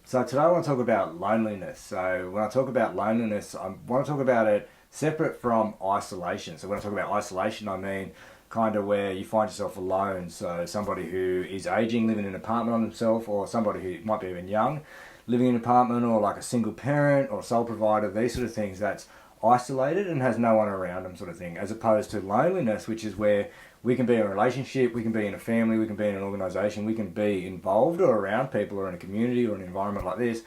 So today I want to talk about loneliness. So when I talk about loneliness, I want to talk about it separate from isolation. So when I talk about isolation, I mean kind of where you find yourself alone. So somebody who is aging, living in an apartment on themselves, or somebody who might be even young, living in an apartment, or like a single parent or sole provider, these sort of things, that's isolated and has no one around them sort of thing, as opposed to loneliness, which is where we can be in a relationship, we can be in a family, we can be in an organisation, we can be involved or around people or in a community or an environment like this,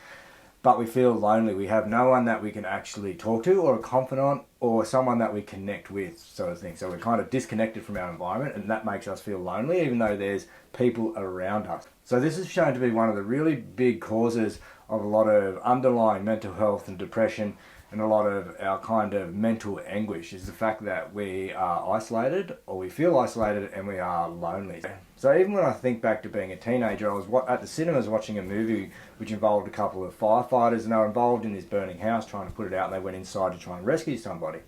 but we feel lonely. We have no one that we can actually talk to, or a confidant, or someone that we connect with, sort of thing. So we're kind of disconnected from our environment, and that makes us feel lonely, even though there's people around us. So this is shown to be one of the really big causes of a lot of underlying mental health and depression, and a lot of our kind of mental anguish is the fact that we are isolated, or we feel isolated, and we are lonely. So even when I think back to being a teenager, I was at the cinemas watching a movie which involved a couple of firefighters, and they were involved in this burning house trying to put it out, and they went inside to try and rescue somebody.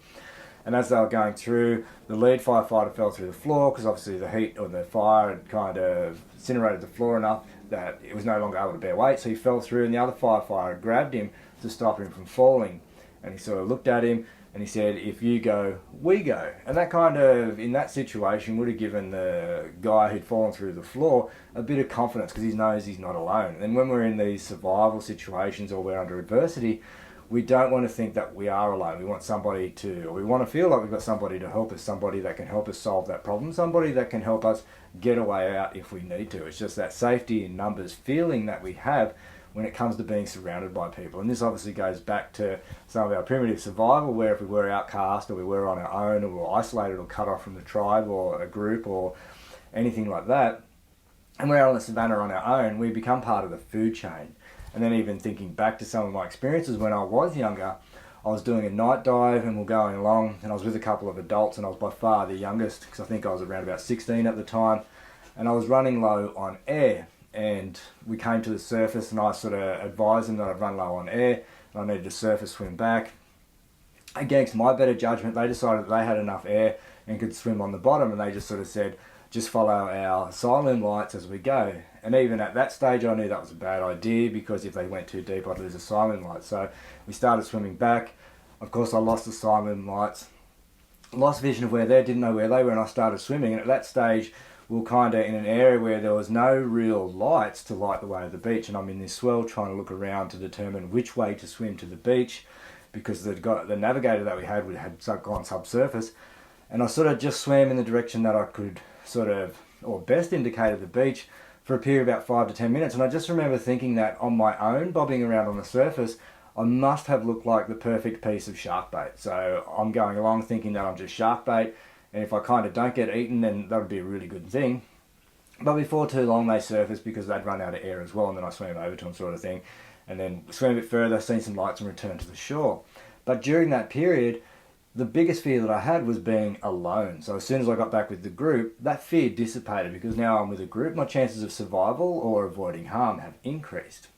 And as they were going through, the lead firefighter fell through the floor because obviously the heat or the fire had kind of incinerated the floor enough that it was no longer able to bear weight, so he fell through, and the other firefighter grabbed him to stop him from falling. And he sort of looked at him and he said, "If you go, we go." And that kind of, in that situation, would have given the guy who'd fallen through the floor a bit of confidence, because he knows he's not alone. And when we're in these survival situations or we're under adversity, we don't want to think that we are alone. We want somebody to, or we want to feel like we've got somebody to help us, somebody that can help us solve that problem, somebody that can help us get a way out if we need to. It's just that safety in numbers feeling that we have when it comes to being surrounded by people. And this obviously goes back to some of our primitive survival, where if we were outcast, or we were on our own, or we were isolated or cut off from the tribe or a group or anything like that, and we're out on the savannah on our own, we become part of the food chain. And then even thinking back to some of my experiences when I was younger, I was doing a night dive and we're going along, and I was with a couple of adults, and I was by far the youngest, because I think I was around about 16 at the time, and I was running low on air. And we came to the surface, and I sort of advised them that I'd run low on air and I needed to surface swim back. Against my better judgment, they decided that they had enough air and could swim on the bottom, and they just sort of said, just follow our silent lights as we go. And even at that stage I knew that was a bad idea, because if they went too deep I'd lose the silent light. So we started swimming back. Of course I lost the silent lights, lost vision of where they didn't know where they were, and I started swimming. And at that stage we were kind of in an area where there was no real lights to light the way to the beach, and I'm in this swell trying to look around to determine which way to swim to the beach, because the navigator that we had gone subsurface, and I sort of just swam in the direction that I could sort of, or best indicated the beach, for a period of about 5 to 10 minutes. And I just remember thinking that on my own, bobbing around on the surface, I must have looked like the perfect piece of shark bait. So I'm going along thinking that I'm just shark bait, and if I kind of don't get eaten, then that would be a really good thing. But before too long they surfaced, because they'd run out of air as well, and then I swam over to them, sort of thing, and then swam a bit further, seen some lights, and returned to the shore. But during that period, the biggest fear that I had was being alone. So as soon as I got back with the group, that fear dissipated, because now I'm with a group, my chances of survival or avoiding harm have increased.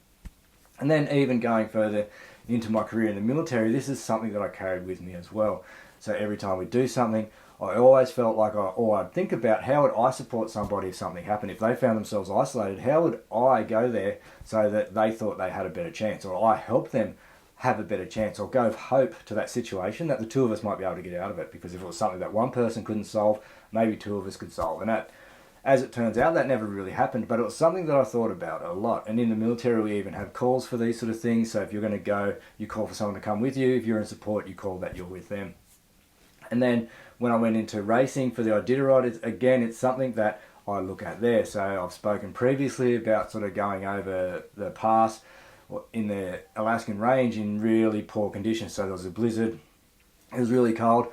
And then even going further into my career in the military, this is something that I carried with me as well. So every time we do something, I always felt like I'd think about, how would I support somebody if something happened? If they found themselves isolated, how would I go there so that they thought they had a better chance, or I help them have a better chance, or gave hope to that situation that the two of us might be able to get out of it? Because if it was something that one person couldn't solve, maybe two of us could solve. And that, as it turns out, that never really happened, but it was something that I thought about a lot. And in the military we even have calls for these sort of things. So if you're going to go, you call for someone to come with you. If you're in support, you call that you're with them. And then when I went into racing for the Iditarod, it's something that I look at there. So I've spoken previously about sort of going over the pass in the Alaskan range in really poor conditions. So there was a blizzard, it was really cold,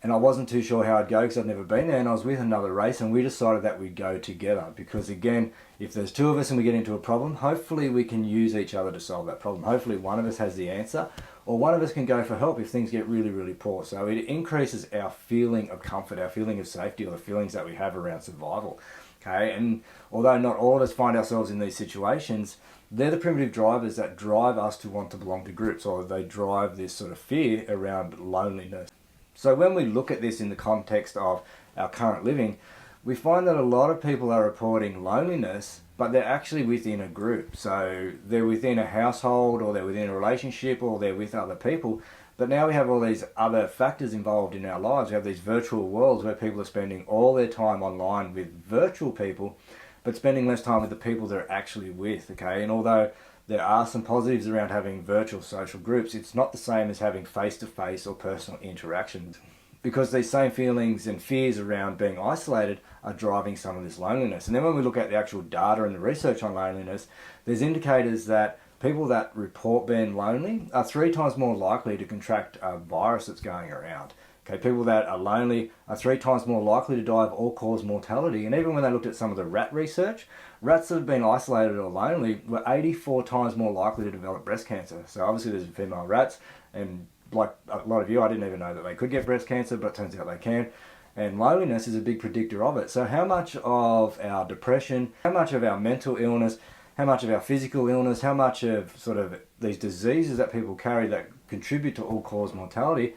and I wasn't too sure how I'd go because I'd never been there, and I was with another race, and we decided that we'd go together, because again, if there's two of us and we get into a problem, hopefully we can use each other to solve that problem. Hopefully one of us has the answer, or one of us can go for help if things get really, really poor. So it increases our feeling of comfort, our feeling of safety, or the feelings that we have around survival. Okay, and although not all of us find ourselves in these situations, they're the primitive drivers that drive us to want to belong to groups, or they drive this sort of fear around loneliness. So when we look at this in the context of our current living, we find that a lot of people are reporting loneliness, but they're actually within a group. So they're within a household, or they're within a relationship, or they're with other people. But now we have all these other factors involved in our lives. We have these virtual worlds where people are spending all their time online with virtual people, but spending less time with the people they're actually with, okay? And although there are some positives around having virtual social groups, it's not the same as having face-to-face or personal interactions, because these same feelings and fears around being isolated are driving some of this loneliness. And then when we look at the actual data and the research on loneliness, there's indicators that people that report being lonely are 3 times more likely to contract a virus that's going around. Okay, people that are lonely are 3 times more likely to die of all-cause mortality. And even when they looked at some of the rat research, rats that have been isolated or lonely were 84 times more likely to develop breast cancer. So obviously there's female rats, and like a lot of you, I didn't even know that they could get breast cancer, but it turns out they can. And loneliness is a big predictor of it. So how much of our depression, how much of our mental illness, how much of our physical illness, how much of sort of these diseases that people carry that contribute to all-cause mortality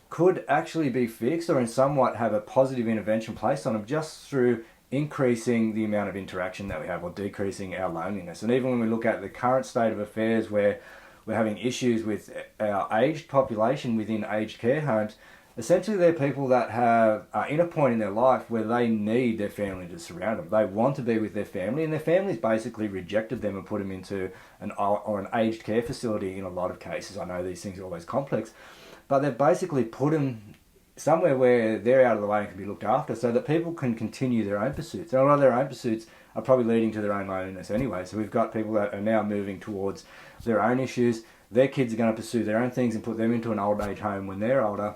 could actually be fixed, or in somewhat have a positive intervention placed on them just through increasing the amount of interaction that we have, or decreasing our loneliness. And even when we look at the current state of affairs where we're having issues with our aged population within aged care homes, essentially they're people that are in a point in their life where they need their family to surround them. They want to be with their family, and their families basically rejected them and put them into an aged care facility in a lot of cases. I know these things are always complex, but they've basically put them somewhere where they're out of the way and can be looked after, so that people can continue their own pursuits. And a lot of their own pursuits are probably leading to their own loneliness anyway. So we've got people that are now moving towards their own issues. Their kids are going to pursue their own things and put them into an old age home when they're older.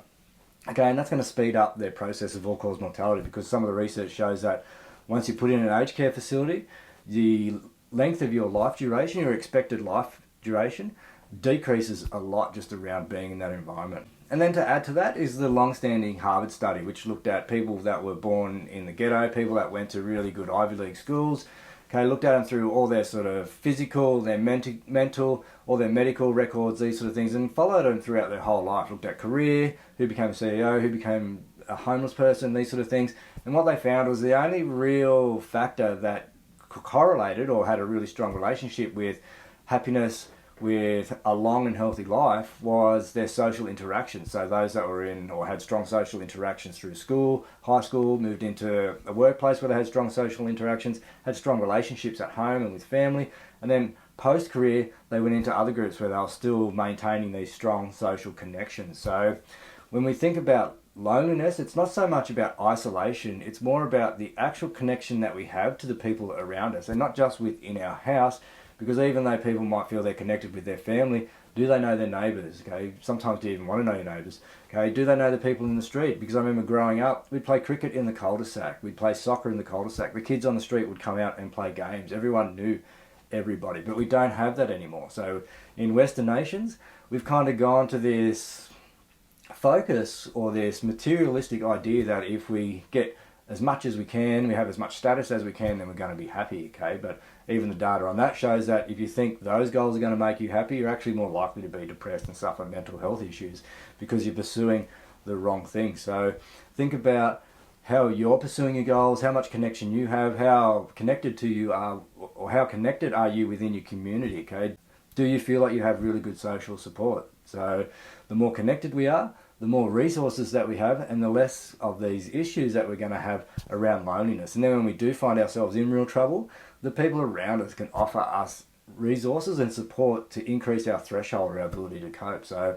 Okay, and that's going to speed up their process of all-cause mortality, because some of the research shows that once you put in an aged care facility, the length of your life duration, your expected life duration, decreases a lot just around being in that environment. And then to add to that is the long-standing Harvard study, which looked at people that were born in the ghetto, people that went to really good Ivy League schools. Okay, looked at them through all their sort of physical, their mental, all their medical records, these sort of things, and followed them throughout their whole life. Looked at career, who became a CEO, who became a homeless person, these sort of things. And what they found was the only real factor that correlated or had a really strong relationship with happiness, with a long and healthy life, was their social interactions. So those that were in or had strong social interactions through school, high school, moved into a workplace where they had strong social interactions, had strong relationships at home and with family, and then post-career they went into other groups where they were still maintaining these strong social connections. So when we think about loneliness, it's not so much about isolation, it's more about the actual connection that we have to the people around us, and not just within our house. Because even though people might feel they're connected with their family, do they know their neighbours? Okay, sometimes do you even want to know your neighbours? Okay, do they know the people in the street? Because I remember growing up, we'd play cricket in the cul-de-sac, we'd play soccer in the cul-de-sac. The kids on the street would come out and play games. Everyone knew everybody, but we don't have that anymore. So in Western nations, we've kind of gone to this focus or this materialistic idea that if we get as much as we can, we have as much status as we can, then we're going to be happy, okay? But even the data on that shows that if you think those goals are going to make you happy, you're actually more likely to be depressed and suffer mental health issues because you're pursuing the wrong thing. So think about how you're pursuing your goals, how much connection you have, how connected to you are, or how connected are you within your community, okay? Do you feel like you have really good social support? So the more connected we are, the more resources that we have, and the less of these issues that we're going to have around loneliness. And then when we do find ourselves in real trouble, the people around us can offer us resources and support to increase our threshold or our ability to cope. So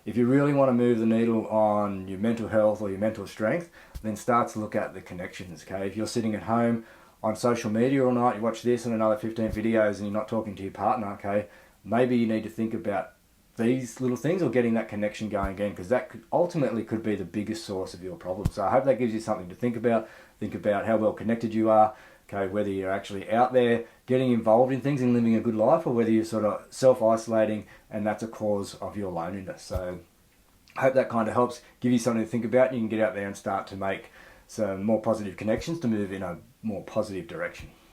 if you really want to move the needle on your mental health or your mental strength, then start to look at the connections, okay? If you're sitting at home on social media all night, you watch this and another 15 videos and you're not talking to your partner, okay, maybe you need to think about these little things or getting that connection going again, because that ultimately could be the biggest source of your problem. So I hope that gives you something to think about. Think about how well connected you are, okay, whether you're actually out there getting involved in things and living a good life, or whether you're sort of self-isolating and that's a cause of your loneliness. So I hope that kind of helps give you something to think about, and you can get out there and start to make some more positive connections to move in a more positive direction.